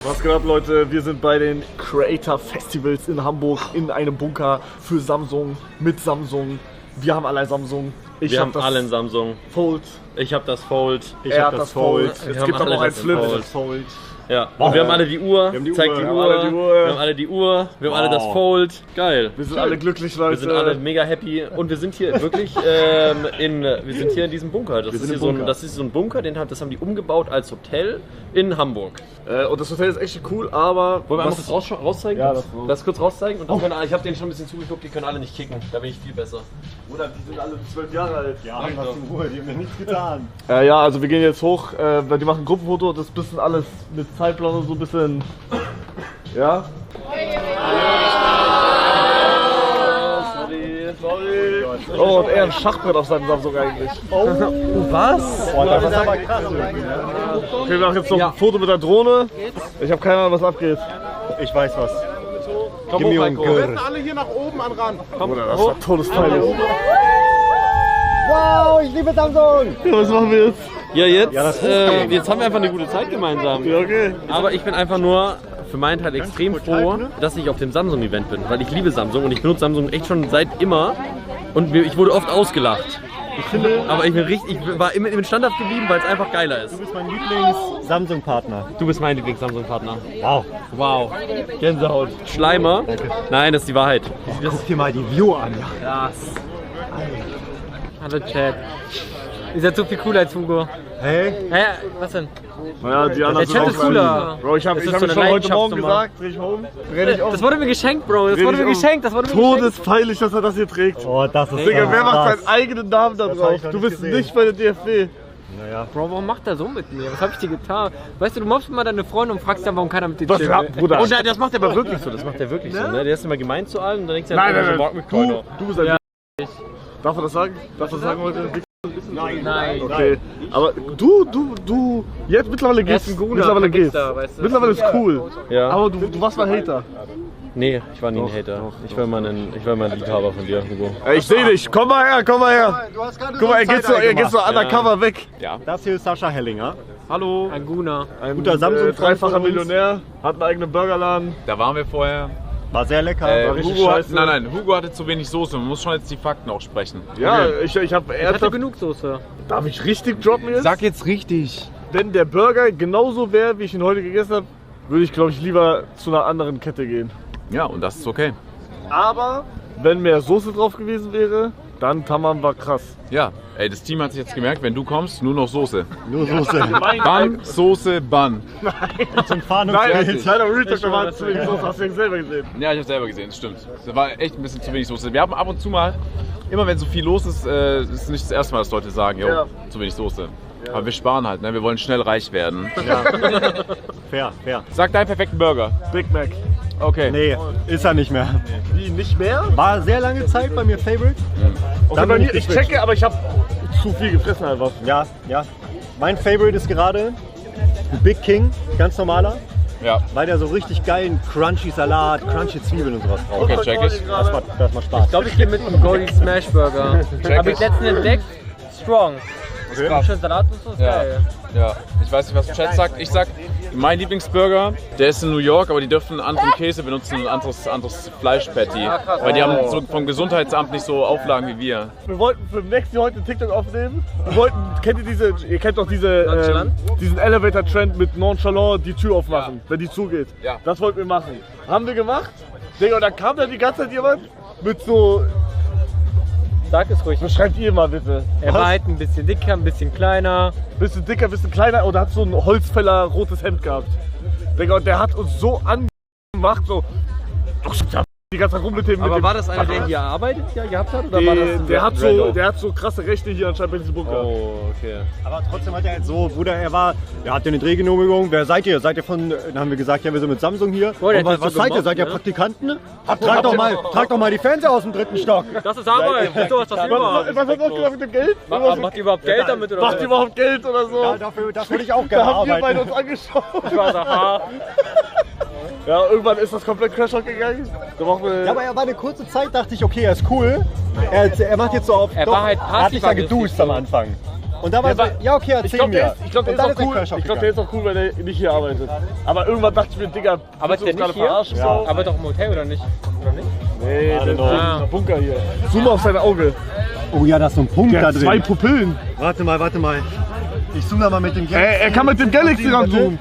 Was geht ab, Leute? Wir sind bei den Creator Festivals in Hamburg in einem Bunker für Samsung, mit Samsung. Wir haben alle Samsung. Wir haben alle ein Samsung. Fold. Ich habe das Fold. Er hat das Fold. Es gibt aber auch ein Flip. Fold. Ja, und wir haben alle die Uhr. Zeig die Uhr. Wir haben alle die Uhr. Wir haben alle das Fold. Geil. Wir sind alle glücklich, Leute. Wir sind alle mega happy und wir sind hier wirklich wir sind hier in diesem Bunker. Das ist so ein Bunker, das haben die umgebaut als Hotel in Hamburg. Und das Hotel ist echt cool, aber... Wollen wir einmal kurz rauszeigen? Ja, das kurz rauszeigen. Und dann ich habe denen schon ein bisschen zugeguckt, die können alle nicht kicken. Da bin ich viel besser. Oder die sind alle 12 Jahre alt. Ja, lass in Ruhe, die haben mir nichts getan. Ja, also wir gehen jetzt hoch, weil die machen ein Gruppenfoto. Das ist ein bisschen alles mit Zeitplan und so ein bisschen... Ja? Sorry. Oh, und er ein Schachbrett auf seinem Samsung eigentlich. Oh, was? Boah, das ist aber krass. Okay, wir machen jetzt noch ein Foto mit der Drohne. Ich habe keine Ahnung, was abgeht. Ich weiß was. Komm Gib hoch, mir einen Heiko. Gürtel. Alle hier nach oben an Rand. Bruder, das war todespeinlich. Wow, ich liebe Samsung! Ja, was machen wir jetzt? Ja, jetzt haben wir einfach eine gute Zeit gemeinsam. Ja, okay. Aber ich bin einfach nur für meinen Teil extrem froh, dass ich auf dem Samsung-Event bin, weil ich liebe Samsung und ich benutze Samsung echt schon seit immer und ich wurde oft ausgelacht. Aber ich war immer standhaft geblieben, weil es einfach geiler ist. Du bist mein Lieblings-Samsung-Partner. Du bist mein Lieblings-Samsung-Partner. Wow. Wow. Gänsehaut. Schleimer? Nein, das ist die Wahrheit. Guck dir mal die View an. Ja. Hallo Chat. Ihr seid so viel cooler als Hugo. Hey? Hä? Was denn? Naja, die anderen Der Chat ist cooler. Bro, ich hab Das ist mir so eine schon heute Morgen Leidenschaftsnummer. gesagt, dreh ich um. Dreh dich um. Das wurde mir geschenkt, Bro. Das Dreh wurde dich mir um. geschenkt. Das wurde mir geschenkt. Todespeinlich, dass er das hier trägt. Oh, das ist Digga, wer macht krass. seinen eigenen Namen da Das drauf? hab ich noch Du nicht bist gesehen. nicht bei der DFB. Naja. Bro, warum macht er so mit mir? Was hab ich dir getan? Weißt du, du mobst immer deine Freunde und fragst dann, warum keiner mit dir Was, chillt. ja, Bruder? Und das macht er aber wirklich so, Ne? Der ist immer gemein zu allen und dann denkt er, Nein, du bist ein Ja. Darf man das sagen? Darf man das sagen heute? Nein. Okay, aber du, jetzt mittlerweile Er geht's. ist ein guter Mittlerweile geht's. Wichser, weißt du? Mittlerweile ist cool. Ja. Aber du warst mal Hater. Nee, ich war nie ein Hater. Ich war mal ein Liebhaber von dir, Hugo. Ich seh dich, komm mal her. Du hast gerade Guck mal, er geht so gemacht. undercover weg. Ja. Das hier ist Sascha Hellinger. Hallo. Ein Guna. Ein Guter Samsung-Freund dreifacher von uns. Millionär, hat einen eigenen Burgerladen. Da waren wir vorher. War sehr lecker. War richtig Hugo scheiße. Hugo hatte zu wenig Soße. Man muss schon jetzt die Fakten auch sprechen. Ja, ich hab Ich hatte ernsthaft. genug Soße. Darf ich richtig droppen jetzt? Sag jetzt richtig. Wenn der Burger genauso wäre, wie ich ihn heute gegessen habe, würde ich, glaube ich, lieber zu einer anderen Kette gehen. Ja, und das ist okay. Aber wenn mehr Soße drauf gewesen wäre, dann Tamam war krass. Ja, ey, das Team hat sich jetzt gemerkt, wenn du kommst, nur noch Soße. Nur Soße. Bann, Soße, Bann. Zum Fahren und Nein, Geld. kleiner Real Talk, da war zu wenig Soße, hast du ja selber gesehen. Ja, ich habe selber gesehen, das stimmt. Da war echt ein bisschen zu wenig Soße. Wir haben ab und zu mal, immer wenn so viel los ist, ist nicht das erste Mal, dass Leute sagen, jo, Ja. zu wenig Soße. Aber wir sparen halt, ne? Wir wollen schnell reich werden. Fair. Sag deinen perfekten Burger. Big Mac. Okay. Nee, ist er nicht mehr. Wie, nicht mehr? War sehr lange Zeit bei mir Favorite. Okay, Dann bei bin mir, ich geswitcht. checke, aber ich habe zu viel gefressen einfach. Ja. Mein Favorite ist gerade ein Big King, ganz normaler. Ja. Weil der so richtig geilen Crunchy Salat, Crunchy Zwiebeln und sowas drauf. Okay, check ich. Das macht Spaß. Ich glaube, ich gehe mit einem Goldie Smash Burger. Habe ich letztens entdeckt. Strong. Schön Salat und so ist Ja. geil. Ja, ich weiß nicht, was Chat sagt. Ich sag, mein Lieblingsburger, der ist in New York, aber die dürfen anderen Käse benutzen und anderes Fleischpatty. Weil die haben so vom Gesundheitsamt nicht so Auflagen wie wir. Wir wollten für Next Jahr heute einen TikTok aufnehmen. Wir wollten, ihr kennt doch diesen Elevator-Trend mit Nonchalant die Tür aufmachen, wenn die zugeht. Ja. Das wollten wir machen. Haben wir gemacht. Digga, und dann kam da die ganze Zeit jemand mit so, Sag es ruhig. beschreibt ihr mal bitte. Er war halt ein bisschen dicker, ein bisschen kleiner. Bisschen dicker, bisschen kleiner und hat so ein Holzfäller rotes Hemd gehabt. Digga, und der hat uns so angemacht, so die ganze Zeit rum mit dem. Aber war das einer, der hier arbeitet, gehabt hat? Oder war das der hat so krasse Rechte hier anscheinend bei diesem Bunker. Oh, okay. Aber trotzdem hat er halt so, Bruder, er hatte eine Drehgenehmigung. Wer seid ihr? Seid ihr von, dann haben wir gesagt, ja, wir sind mit Samsung hier. Oh, der Und hat was so seid ihr? gemobbt, Seid ihr ne? Praktikanten? Trag doch mal die Fernseher aus dem 3. Stock. Das ist Arbeit. Du hast das überhaupt. Was hat das gemacht mit dem Geld? Macht ihr überhaupt Geld damit oder Macht ihr überhaupt Geld oder so? Ja, das würde ich auch Da gerne haben wir beide arbeiten. uns angeschaut. Ich war so, ha. Ja, irgendwann ist das komplett Crash gegangen. Da brauchen wir Ja, aber er war eine kurze Zeit, dachte ich, okay, er ist cool. Er macht jetzt so auf. Er war halt er hat sich ja passiv-aggressiv geduscht am Anfang. Und da war so, ja okay, Ich erzähl glaube, mir. der Und ist dann auch cool. Crash Ich glaube, der ist auch cool, weil der nicht hier arbeitet. Aber irgendwann dachte ich mir, Digga, Arbeitet der willst du uns nicht hier? gerade verarschen? Ja. So? Aber doch im Hotel oder nicht? Oder nicht? Nee, der ist know. im Bunker hier. Zoom auf sein Auge. Oh ja, da ist so ein Punkt Der da hat drin. 2 Pupillen. Warte mal. Ich zoome da mal mit dem Galaxy. Er kann mit dem Galaxy ran zoomen.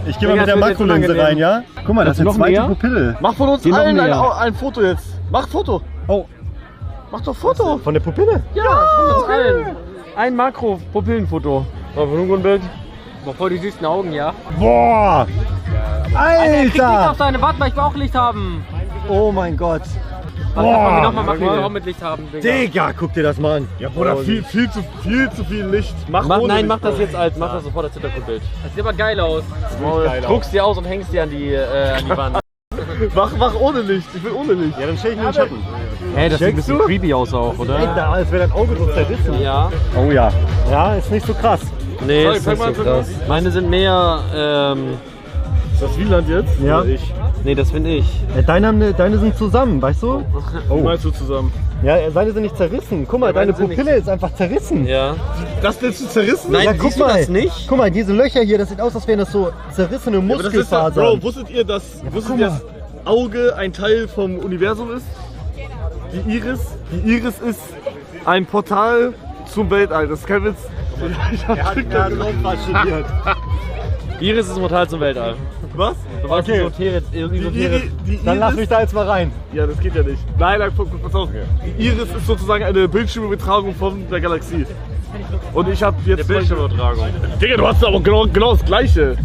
Ich gehe mal mit das der wird jetzt Makrolinse unangenehm. rein, ja? Guck mal, das ist eine noch zweite näher? Pupille. Mach von uns Geh noch allen näher. ein Foto jetzt. Mach Foto. Oh, Mach doch Foto. von der Pupille? Ja, von uns allen. Ein Makro-Pupillenfoto. Mal von irgendwo ein Bild. Boah, voll die süßen Augen, ja. Boah! Krieg Licht Alter! auf deine, warte mal, ich will auch Licht haben. Oh mein Gott. Warte, wollen wir Boah! nochmal machen, wir auch mit Licht haben, Digga. Digga, guck dir das mal an. Ja, Bruder, viel zu viel Licht. Mach ohne Nein, Licht, mach das Bro. jetzt als, mach das sofort als Hintergrundbild. Das sieht aber geil aus. Druckst dir aus und hängst dir an die Wand. Mach ohne Licht. Ich will ohne Licht. Ja, dann stell ich mir den Schatten. Hey, das sieht ein Checkst bisschen du? creepy aus auch, oder? Da, als wäre dein Auge so zerrissen. Ja. Oh ja. Ja, ist nicht so krass. Nee, Sorry, ist zeig nicht mal so einfach krass. Meine sind mehr, Ist das Wieland jetzt? Ja. Oder ich. nee, das finde ich. Deine sind zusammen, weißt du? Wie meinst du zusammen? Ja, seine sind nicht zerrissen. Guck mal, deine meine sind Pupille ist einfach zerrissen. Ja. Das willst du zerrissen? Nein, Ja, siehst guck du mal. das nicht? Guck mal, diese Löcher hier, das sieht aus, als wären das so zerrissene Aber das ist ja, Muskelfasern. Bro, wusstet ihr, dass guck mal. Auge ein Teil vom Universum ist? Die Iris ist ein Portal zum Weltall. Das ist kein Witz. Ich hab studiert. Iris ist ein Portal zum Weltall. Was? Du warst Okay. Die Dann lass Iris, mich da jetzt mal rein. ja, das geht ja nicht. Nein, pass auf. Die Iris ist sozusagen eine Bildschirmübertragung von der Galaxie. Und ich habe jetzt... Bildschirmübertragung. Digga, du hast aber genau das Gleiche.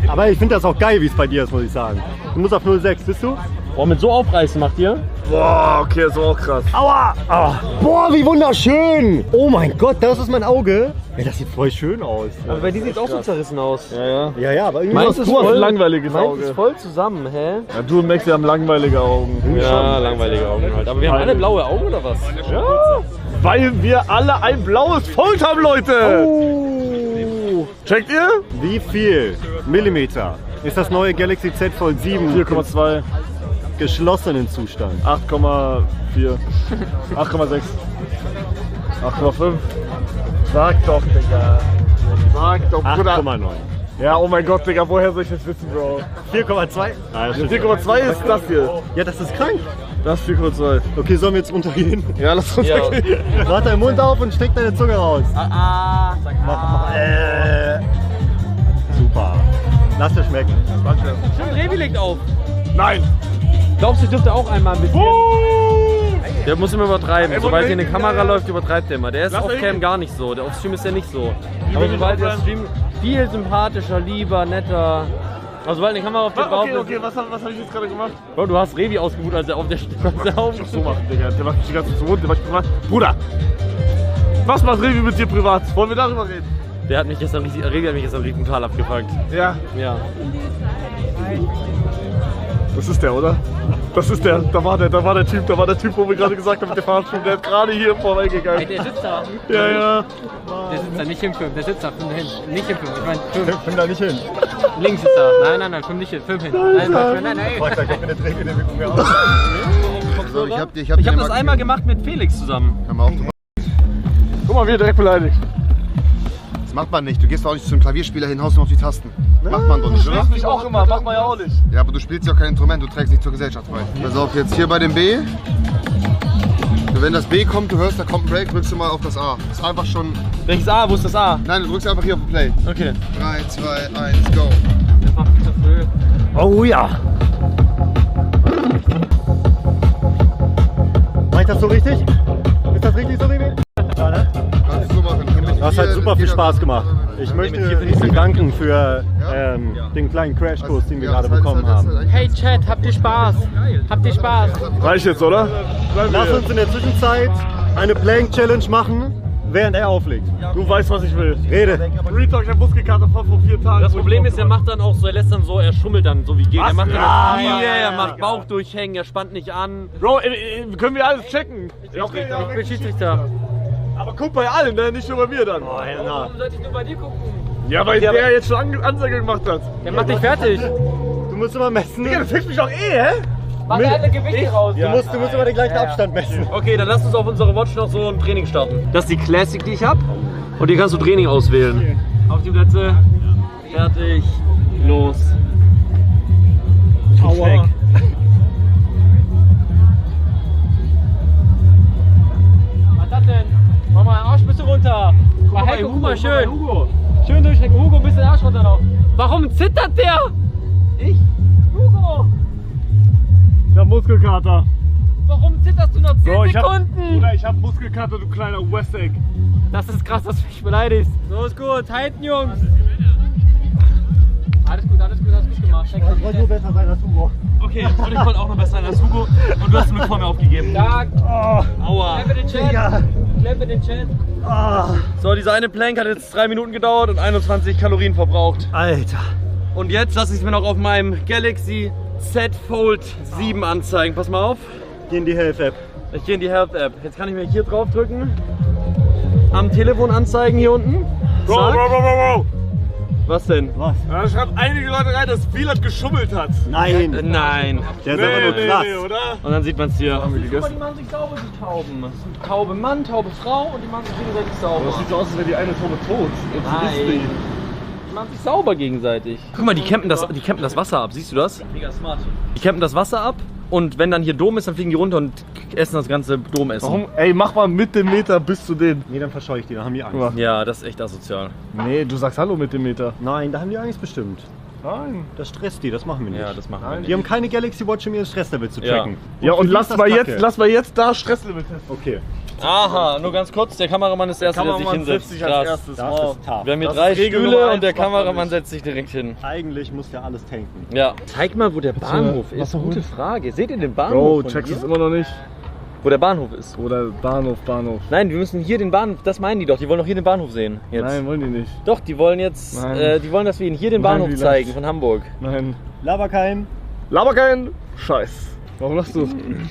Aber ich finde das auch geil, wie es bei dir ist, muss ich sagen. Du musst auf 06, bist du? Boah, mit so aufreißen macht ihr? Boah, okay, das war auch krass. Aua! Aua. Boah, wie wunderschön! Oh mein Gott, das ist mein Auge. Ja, das sieht voll schön aus. Aber bei dir sieht es auch so zerrissen aus. Ja. Ja, aber irgendwie Meins was ist Du hast voll- ein langweiliges Meins Auge. ist voll zusammen, hä? Ja, du und Max haben langweilige Augen. Ja, langweilige Augen halt. Aber wir haben alle blaue Augen oder was? Ja, weil wir alle ein blaues Fold haben, Leute. Checkt ihr? Wie viel Millimeter ist das neue Galaxy Z Fold 7 4,2, im geschlossenen Zustand? 8,4, 8,6, 8,5. Sag doch, Digga. Sag doch, Bruder. 8,9. Ja, oh mein Gott, Digga, woher soll ich das wissen, Bro? 4,2? Ah, das stimmt. 4,2 ist das hier. Ja, das ist krank. Das ist 4,2. Okay, sollen wir jetzt runtergehen? Ja, lass uns Ja. weggehen. Mach deinen Mund auf und steck deine Zunge raus. Mach. Super. Lass dir schmecken. Schön, Revi legt auf. Nein. Glaubst du, ich dürfte auch einmal ein bisschen? Der muss immer übertreiben. Ey, Sobald wo- hier eine Kamera läuft, übertreibt der immer. Der ist Lass auf ihn. Cam gar nicht so. Der auf Stream ist der nicht so. Aber will sobald ich auch der Stream viel sympathischer, lieber, netter. Aber sobald eine Kamera auf dir drauf Okay, ist. was hab ich jetzt gerade gemacht? Bro, du hast Revi ausgebucht, als er auf der Stimme So machen, Digga. Der macht mich die ganze Zeit so rund, der macht privat. Bruder! Was macht Revi mit dir privat? Wollen wir darüber reden? Der hat mich gestern richtig, Revi hat mich gestern richtig brutal abgefuckt. Ja. Ja. Das ist der, oder? Das ist der. Da war der Typ, wo wir gerade gesagt haben mit der Fahrschule. Der ist gerade hier Ey, vorbeigegangen. der sitzt da. Ja. Der sitzt da, nicht im Film. Der sitzt da, film hin. Nicht im Film. Ich mein, Film. Komm da nicht hin. Links sitzt da. Nein, film nicht hin. Film hin. Nein. Frag da kommt eine Drehgenehmigung mehr aus. So, ich hab Ich habe das einmal gemacht mit Felix zusammen. Hör mal auf, du Guck mal, wie er direkt beleidigt. das macht man nicht. Du gehst auch nicht zum Klavierspieler hin, haust nur auf die Tasten. Macht man doch nicht, oder? Ich auch immer, macht man ja auch nicht. Ja, aber du spielst ja auch kein Instrument, du trägst nicht zur Gesellschaft bei. Pass auf, jetzt hier bei dem B. Wenn das B kommt, du hörst, da kommt ein Break, drückst du mal auf das A. Das ist einfach schon... Welches A? Wo ist das A? Nein, du drückst einfach hier auf Play. Okay. 3, 2, 1, go. Oh ja. Mach ich das so richtig? Ist das richtig so, Revi? Ja, ne? Kannst du so machen. Das hat super viel Spaß gemacht. Ich möchte Ihnen danken für den kleinen Crashkurs, den wir gerade bekommen haben. Hey Chat, habt ihr Spaß? Habt ihr Spaß? Reicht jetzt, oder? Lass uns in der Zwischenzeit eine Playing Challenge machen, während er auflegt. Du weißt, was ich will. Rede. Retalk, ich hab Muskelkater vor 4 Tagen. Das Problem ist, er macht dann auch so, er lässt dann so, er schummelt dann so wie geht. Er Was? macht dann Ja, hier, ja, er macht Bauch durchhängen, er spannt nicht an. Bro, können wir alles checken? Ja, okay, Ich bin Schiedsrichter. aber guck bei allen, ne? Nicht nur bei mir dann. Warum sollte ich nur bei dir gucken? Ja, weil der jetzt schon Ansage gemacht hat. Der macht dich fertig. Du musst immer messen. Digga, das hilft mich auch hä? Mach alle Gewichte raus. Du musst immer den gleichen Abstand messen. Okay, dann lass uns auf unserer Watch noch so ein Training starten. Das ist die Classic, die ich habe. Und hier kannst du Training auswählen. Auf die Plätze. Fertig. Los. Aua. Was ist das denn? Mach mal Arsch ein bisschen runter. Guck mal, Hugo, mal schön. Schön durchstrecken. Hugo, ein bisschen Arsch runter noch. Warum zittert der? Ich? Hugo! Ich hab Muskelkater. Warum zitterst du noch 10 So, Sekunden? Ich hab Muskelkater, du kleiner Westegg. Das ist krass, dass du mich beleidigst. So ist gut, halten Jungs. Alles gut gemacht. Ich wollte nur besser sein als Hugo. Okay, und ich wollte auch noch besser sein als Hugo. Und du hast mich vor mir aufgegeben. Stark. Aua. Klemme den Chat. Klemme den Chat. So, dieser eine Plank hat jetzt 3 Minuten gedauert und 21 Kalorien verbraucht. Alter. Und jetzt lasse ich es mir noch auf meinem Galaxy Z Fold 7 anzeigen. Pass mal auf. Geh in die Health-App. Ich gehe in die Health App. Jetzt kann ich mir hier drauf drücken. Am Telefon anzeigen hier unten. Zack. Was denn? Was? Da schreiben einige Leute rein, dass Wieland geschummelt hat. Nein. Nein. Der ist einfach nur krass. oder? Und dann sieht man es hier. Guck mal, die machen sich sauber, die Tauben. Taube Mann, Taube Frau und die machen sich gegenseitig sauber. Das sieht so aus, als wäre die eine Taube tot. Jetzt ist die. Nein. Die machen sich sauber gegenseitig. Guck mal, die campen das Wasser ab. Siehst du das? Mega smart. Die campen das Wasser ab und wenn dann hier Dom ist, dann fliegen die runter und essen das ganze Domessen. Warum? Ey, mach mal mit dem Meter bis zu denen. Nee, dann verscheue ich die, da haben die Angst. Ja, das ist echt asozial. Nee, du sagst Hallo mit dem Meter. Nein, da haben die Angst bestimmt. Nein. Das stresst die, das machen wir nicht. Ja, das machen wir Die nicht. haben keine Galaxy Watch, um ihren Stresslevel zu Ja. tracken. Ja, für und die lass ist das mal, Kacke. lass mal jetzt da Stresslevel testen. Okay. Aha, nur ganz kurz, der Kameramann ist der Erste, der sich Kameramann hinsetzt. setzt sich als Krass. erstes. Das Wow. ist tough. Wir haben hier Das 3 ist Regel Stühle Nummer und der 1, macht man Kameramann nicht. setzt sich direkt hin. Eigentlich muss der alles tanken. Ja. Zeig mal, wo der Bahnhof ist. Gute Frage. Seht ihr den Bahnhof? Bro, von checkst hier? es immer noch nicht. Wo der Bahnhof ist. Oder Bahnhof. Nein, wir müssen hier den Bahnhof, das meinen die doch, die wollen doch hier den Bahnhof sehen. Jetzt. Nein, wollen die nicht. Doch, die wollen jetzt, Nein. die wollen, dass wir ihnen hier den Nein, Bahnhof wie zeigen leicht. von Hamburg. Nein. Laber kein. Laber keinen Scheiß. Warum lachst du?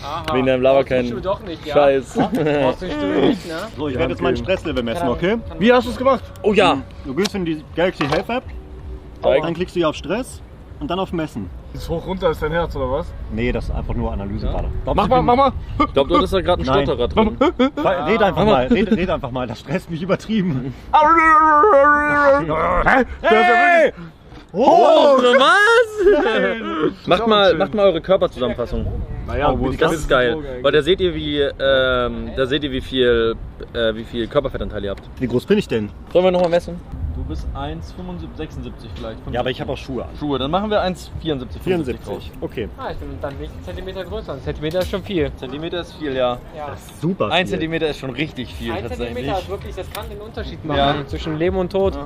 Aha. Wegen deinem Laber Brauchst du kein die Stuhl doch nicht, ja? Scheiß. Brauchst du die Stuhl nicht, ne? So, ich werde jetzt mein Stresslevel messen, okay? Wie hast du es gemacht? Oh ja. Du gehst in die Galaxy Health App, dann klickst du hier auf Stress und dann auf Messen. Ist hoch runter, ist dein Herz oder was? Nee, das ist einfach nur Analyse gerade. Mach mal. Ich glaube, dort ist da gerade ein Nein. Stotterer drin. Red einfach mal, red einfach mal, das stresst mich übertrieben. Hä? Hey! Oh, was? Macht mal eure Körperzusammenfassung. Naja, Das ist geil. Weil da seht ihr, wie viel Körperfettanteil ihr habt. Wie groß bin ich denn? Sollen wir nochmal messen? Du bist 1,76 vielleicht. Ja, aber ich habe auch Schuhe an. Schuhe, dann machen wir 1,74. 74. Okay. Ah, ich bin dann nicht einen Zentimeter größer. Ein Zentimeter ist schon viel. Zentimeter ist viel, ja. Ja. Super. 1 viel. Zentimeter ist schon richtig viel Ein tatsächlich. Zentimeter ist wirklich, das kann den Unterschied machen Ja. zwischen Leben und Tod.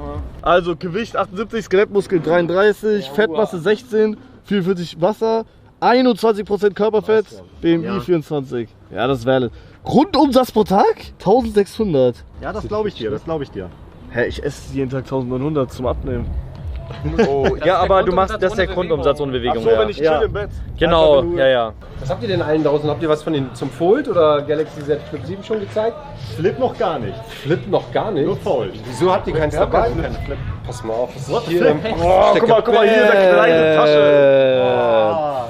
Also Gewicht 78, Skelettmuskel 33, Fettmasse 16, 44 Wasser, 21% Körperfett, BMI Ja. 24. Ja, das wäre. Grundumsatz pro Tag? 1600. Ja, das glaube ich dir, das glaube ich dir. Hä, ich esse jeden Tag 1900 zum Abnehmen. Oh, ja, aber du machst, das ist der ohne Grundumsatz ohne Ach Bewegung. so, ja. wenn ich chill im Bett. Genau, Einfach nur- ja. Was habt ihr denn allen draußen? Habt ihr was von den zum Fold oder Galaxy Z Flip 7 schon gezeigt? Flip noch gar nicht. Flip noch gar nicht. Nur Fold. Wieso habt ihr keins dabei? Pass mal auf, was ist hier im Oh, guck mal, hier in der kleinen Tasche.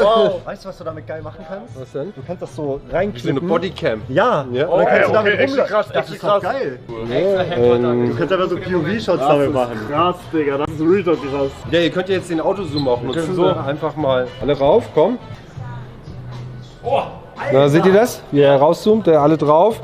Wow. Weißt du, was du damit geil machen kannst? Was denn? Du kannst das so So eine reinklippen. Bodycam. Ja, Ja. und dann kannst du damit extra rumlaufen. krass, Das extra ist doch krass. geil. Und Du kannst einfach so POV-Shots damit machen. Krass, Digga, das ist real talk krass. ja, ihr könnt ja jetzt den Autozoom auch nutzen. so. Einfach mal alle rauf, komm. Na, seht ihr das? Wie er rauszoomt, alle drauf.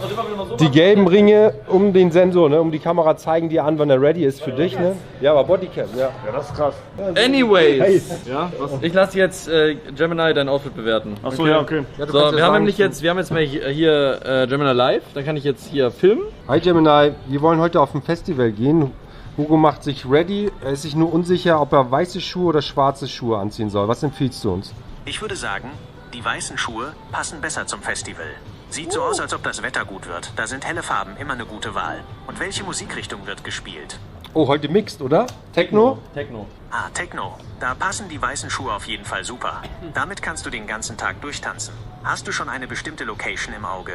Die gelben Ringe um den Sensor, ne? Um die Kamera zeigen dir an, wann er ready ist für dich. Ne? Ja, aber Bodycam, ja. Ja, das ist krass. Anyways, Ja, was? ich lasse jetzt Gemini dein Outfit bewerten. Achso, ja, okay. Ja, du So, kannst ja wir haben sagen, nämlich jetzt, mal hier Gemini Live, dann kann ich jetzt hier filmen. Hi Gemini, wir wollen heute auf ein Festival gehen. Hugo macht sich ready. Er ist sich nur unsicher, ob er weiße Schuhe oder schwarze Schuhe anziehen soll. Was empfiehlst du uns? Ich würde sagen, die weißen Schuhe passen besser zum Festival. Sieht so aus, als ob das Wetter gut wird. Da sind helle Farben immer eine gute Wahl. Und welche Musikrichtung wird gespielt? Oh, heute mixed, oder? Techno? Techno. Ah, Techno. Da passen die weißen Schuhe auf jeden Fall super. Damit kannst du den ganzen Tag durchtanzen. Hast du schon eine bestimmte Location im Auge?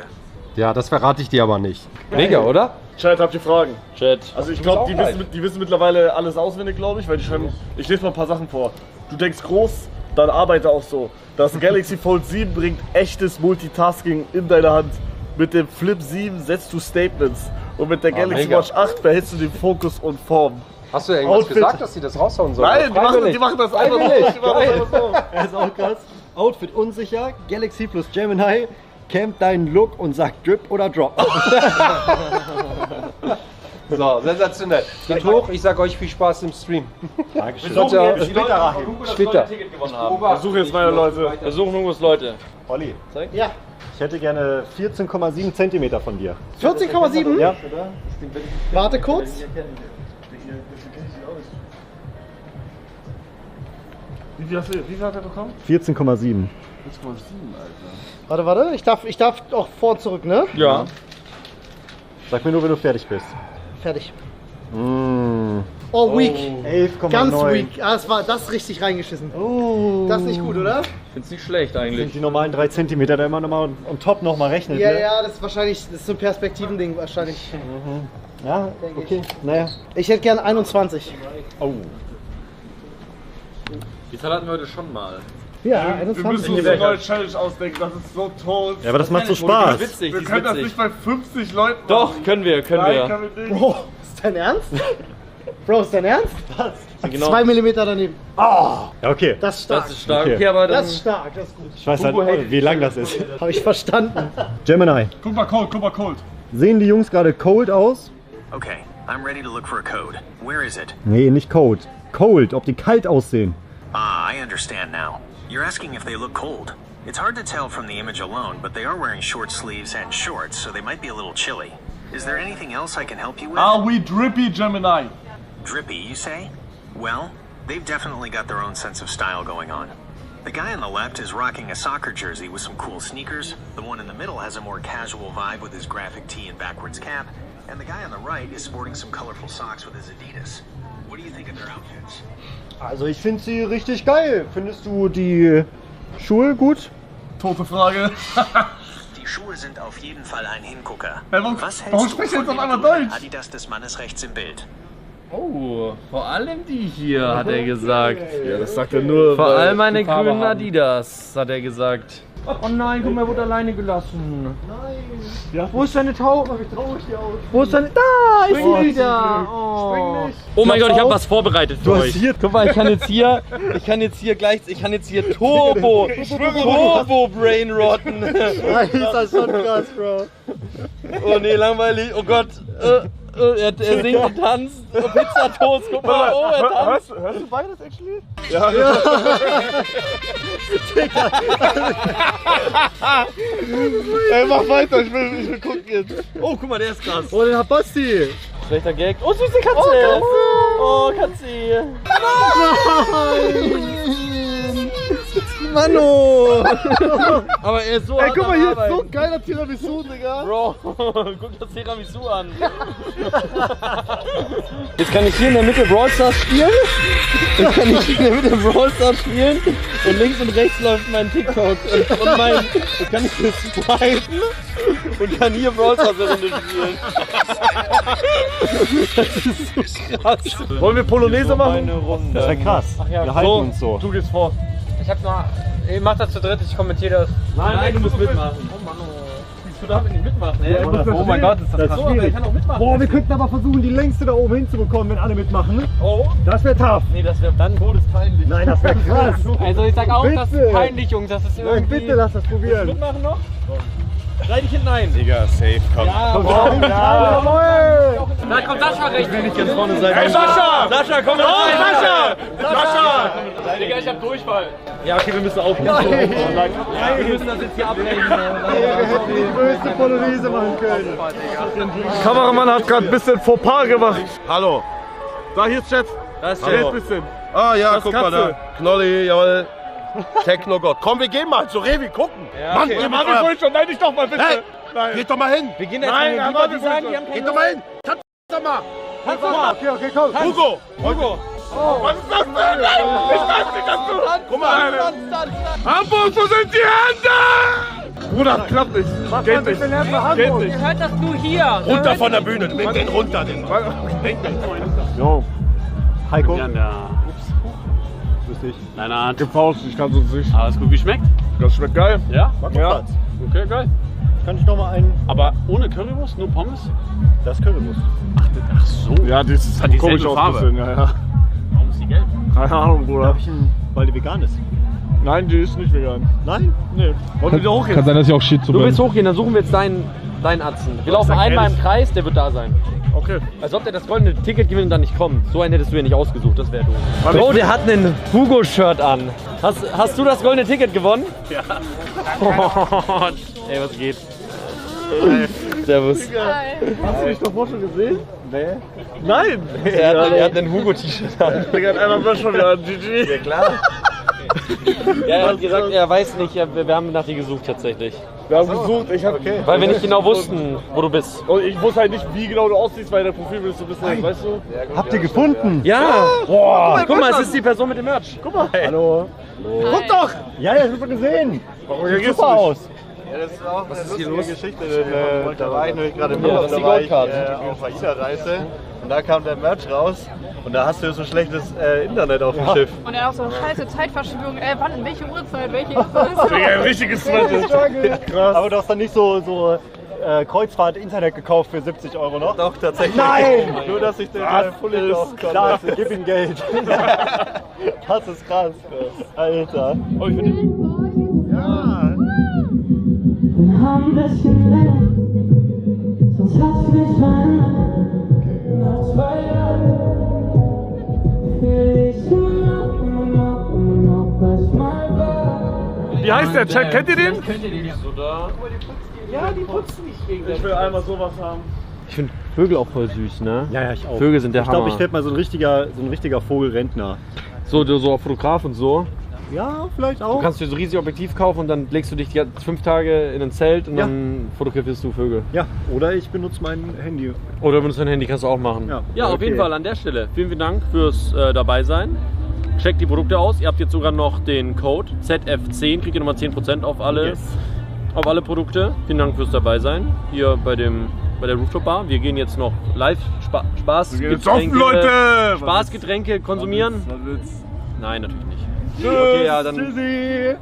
Ja, das verrate ich dir aber nicht. Mega, oder? Chat, habt ihr Fragen? Chat. Also ich glaube, die wissen mittlerweile alles auswendig, glaube ich, weil die schreiben, ich lese mal ein paar Sachen vor. Du denkst groß, dann arbeite auch so. Das Galaxy Fold 7 bringt echtes Multitasking in deine Hand. Mit dem Flip 7 setzt du Statements. Und mit der Galaxy mega. Watch 8 behältst du den Fokus und Form. Hast du irgendwas Outfit. gesagt, dass die das raushauen sollen? Nein, die machen das einfach Freiwillig. Geil. Er ist auch krass. Outfit unsicher, Galaxy plus Gemini, campt deinen Look und sagt Drip oder Drop. So, sensationell. Geht hoch, ich sag euch viel Spaß im Stream. Dankeschön. Später. Versuch jetzt meine Leute. Wir suchen irgendwas Leute. Olli, Ja. ich hätte gerne 14,7 cm von dir. 14,7? Ja? Warte kurz. Wie viel hat er bekommen? 14,7. Warte. Ich darf auch vor und zurück, ne? Ja. Sag mir nur, wenn du fertig bist. Fertig. Oh, weak. 11,9. Ganz weak. Ah, das ist richtig reingeschissen. Das ist nicht gut, oder? Find's nicht schlecht Sind eigentlich. die normalen 3 cm, da immer nochmal on top nochmal rechnet. Ja, ne? ja, das ist wahrscheinlich, das ist so ein Perspektivending wahrscheinlich. Ja, okay. Naja. Ich hätte gern 21. Die Zahl hatten wir heute schon mal. Ja, Wir müssen 21. uns eine neue Challenge ausdenken, das ist so toll. Ja, aber das macht so Spaß. Witzig, Wir können das nicht bei 50 Leuten Doch, machen. können wir. Nein, können wir nicht. Bro, ist dein Ernst? Bro, ist dein Ernst? Was? Genau. 2 mm daneben. Ja, okay. Das ist stark. Das ist stark. Okay. Okay, aber dann. Das ist stark, das ist gut. Ich weiß halt, wie lang das ist. Habe ich verstanden. Gemini, Guck mal cold. sehen die Jungs gerade cold aus? Okay, I'm ready to look for a code. Where is it? Nee, nicht cold. Cold, ob die kalt aussehen. Ah, I understand now. You're asking if they look cold. It's hard to tell from the image alone, but they are wearing short sleeves and shorts, so they might be a little chilly. Is there anything else I can help you with? Are we drippy, Gemini? Drippy, you say? Well, they've definitely got their own sense of style going on. The guy on the left is rocking a soccer jersey with some cool sneakers. The one in the middle has a more casual vibe with his graphic tee and backwards cap. And the guy on the right is sporting some colorful socks with his Adidas. What do you think of their outfits? Also ich finde sie richtig geil. Findest du die Schuhe gut? Tote Frage. Die Schuhe sind auf jeden Fall ein Hingucker. Warum Was sprichst hältst du du jetzt von auf den einmal grünen Deutsch? Adidas des Mannes rechts im Bild? Oh, vor allem die hier, hat er gesagt. Ja, das sagt er nur. Vor weil- allem meine grünen Adidas, hat er gesagt. Oh nein, guck mal, er wurde alleine gelassen. Ja. Wo ist deine Taube? Wo ist deine... Da ist sie wieder. Oh. Oh mein Gott, ich habe was vorbereitet für euch. hier. Guck mal, ich kann jetzt hier Turbo Brainrotten. Ist das schon krass, Bro. Oh nee, langweilig. Oh Gott. Er singt und tanzt. Oh, Pizzatoast, guck mal. Oh, er tanzt. Hörst du beides actually? Ey, mach weiter, ich will gucken jetzt. Oh, guck mal, der ist krass. Oh, den hat Basti. Schlechter Gag. Oh, süße Katze. Oh, Katze. Mano. Aber er ist so Ey, hart guck mal, am hier ist so Arbeiten. ein geiler Tiramisu, Digga. Bro, guck das Tiramisu an. Jetzt kann ich hier in der Mitte Brawl Stars spielen. Und links und rechts läuft mein TikTok. Und mein. Jetzt kann ich hier swipen und kann hier Brawl Stars eine Runde spielen. Das ist so krass. Wollen wir Polonaise machen? Eine Runde. Das wäre krass. ja, Wir halten uns so. Du gehst vor. Ich hab's noch... Ihr macht das zu dritt, ich kommentiere das. Nein, du musst mitmachen. Oh Mann, Du darfst nicht mitmachen. oh mein Gott, ist das krass. So, aber ich kann auch mitmachen. Boah, wir könnten aber versuchen, die längste da oben hinzubekommen, wenn alle mitmachen. Oh. Das wäre tough. Nee, das wäre dann todespeinlich. Nein, das wäre krass. Also ich sag auch, das Bitte. ist peinlich, Jungs, das ist Nein, irgendwie... bitte lass das probieren. Mitmachen noch? Drei dich hinten ein. Digga, safe, komm. Ja, da kommt Sascha rechts. Ich ganz vorne sein. Hey, Sascha! Sascha, komm Oh, Sascha! Sascha! Digga, ich hab Durchfall. Ja, okay, wir müssen aufpassen. Wir müssen das jetzt hier abbrechen. Wir hätten die größte Polonaise machen können. Kameramann hat gerade ein bisschen Fauxpas gemacht. Hallo. Da, hier ist Chat. Das ist Chat ein bisschen. Ah ja, Das guck mal Katze. da. Knolli, jawohl. Techno-Gott. Komm, wir gehen mal zu Revi gucken. Ja, Mann, okay. ihr Mach macht ich euer... vorhin schon. Nein, nicht doch mal, bitte. Hey, Nein. geht doch mal hin. Wir gehen jetzt Nein, mal aber die sagen, die haben Geht keine doch mal hin. Tanz doch mal. Okay, komm. Hugo. Hugo. Was ist das denn? Ich weiß nicht, dass du... Guck mal. Hamburg, wo sind die Hände? Bruder, klappt nicht. Geht nicht. Geht nicht. Ihr hört das nur hier. Runter von der Bühne. Wir gehen runter. Den. Jo. Heiko. Ja, Du bist lustig. Nein. Gepauzt, ich kann es nicht. Alles gut, wie schmeckt? Das schmeckt geil. Ja? Ja. Okay, geil. Kann ich noch mal einen? Aber ohne Currywurst, nur Pommes? Das ist Currywurst. Ach so. Ja, das ist Hat komisch dieselbe Farbe. ausgesehen. Ja. Warum ist die gelb? Keine Ahnung, Bruder. Weil die vegan ist. Nein, die ist nicht vegan. Nein? Nee. Wollen wir wieder hochgehen? Kann sein, dass ich auch Shit zu Du willst hochgehen, dann suchen wir jetzt deinen Atzen. Wir laufen einmal im Kreis, der wird da sein. Okay. Als ob der das goldene Ticket gewinnt und dann nicht kommt. So einen hättest du ja nicht ausgesucht, das wäre doof. Weil Bro, ich- der hat einen Hugo-Shirt an. Hast du das goldene Ticket gewonnen? Ja. Ey, was geht? Servus. Hast du mich davor schon gesehen? Nee. Nein! Er hat ein Hugo-T-Shirt an. Digga, hat einer schon wieder an GG. Ja, klar. Ja, er hat gesagt, er weiß nicht, wir haben nach dir gesucht tatsächlich. Wir haben gesucht, Weil wir nicht genau wussten, wo du bist. Und ich wusste halt nicht, wie genau du aussiehst, weil dein Profil willst du wissen, weißt du? Habt ihr gefunden? Ja! Boah, guck mal, es ist die Person mit dem Merch. Guck mal. Hallo. Guck doch! Ja, das hast du gesehen. Warum Sieht reagierst super du nicht? aus. Ja, das ist auch eine lustige los? Geschichte. Denn, da war ich nämlich gerade im Ja, Urlaub, das ist die da war ich Goldkarte. auf AIDA-Reise und da kam der Merch raus und da hast du so schlechtes Internet auf dem Schiff. Und dann auch so scheiße Zeitverschiebung. Wann, in welche Uhrzeit, welche Info ist das? Digga, ein richtiges Sweat. Krass. Aber du hast dann nicht so Kreuzfahrt-Internet gekauft für 70 Euro noch? Doch, tatsächlich. Nein! Nur, dass ich den Das Fully kaufen konnte. Das, gib ihm Geld. Das ist krass. Alter. Oh, ich finde Ja. Ein bisschen länger, sonst hat's mich verändert. Nach 2 Jahren fühl ich immer noch, was mal war. Wie heißt der Chat? Kennt ihr den? Kennt ihr den nicht so da? Ich will einmal sowas haben. Ich finde Vögel auch voll süß, ne? Ja, ich auch. Vögel sind der Ich glaube, Hammer. ich werde mal so ein richtiger Vogelrentner. So auf Fotograf und so. Ja, vielleicht Du auch. kannst dir so riesig Objektiv kaufen und dann legst du dich die 5 Tage in ein Zelt und Ja. dann fotografierst du Vögel. Ja, oder ich benutze mein Handy. Oder benutzt dein Handy, kannst du auch machen. Ja. Auf Okay. jeden Fall an der Stelle. Vielen Dank fürs dabei sein. Checkt die Produkte aus. Ihr habt jetzt sogar noch den Code ZF10, kriegt ihr nochmal 10% auf alle Produkte. Vielen Dank fürs dabei sein. Hier bei der Rooftop Bar. Wir gehen jetzt noch live Gesoffen, Leute! Spaßgetränke konsumieren. Was willst? Nein, natürlich nicht. Tschüss. Okay, ja, dann Tschüssi.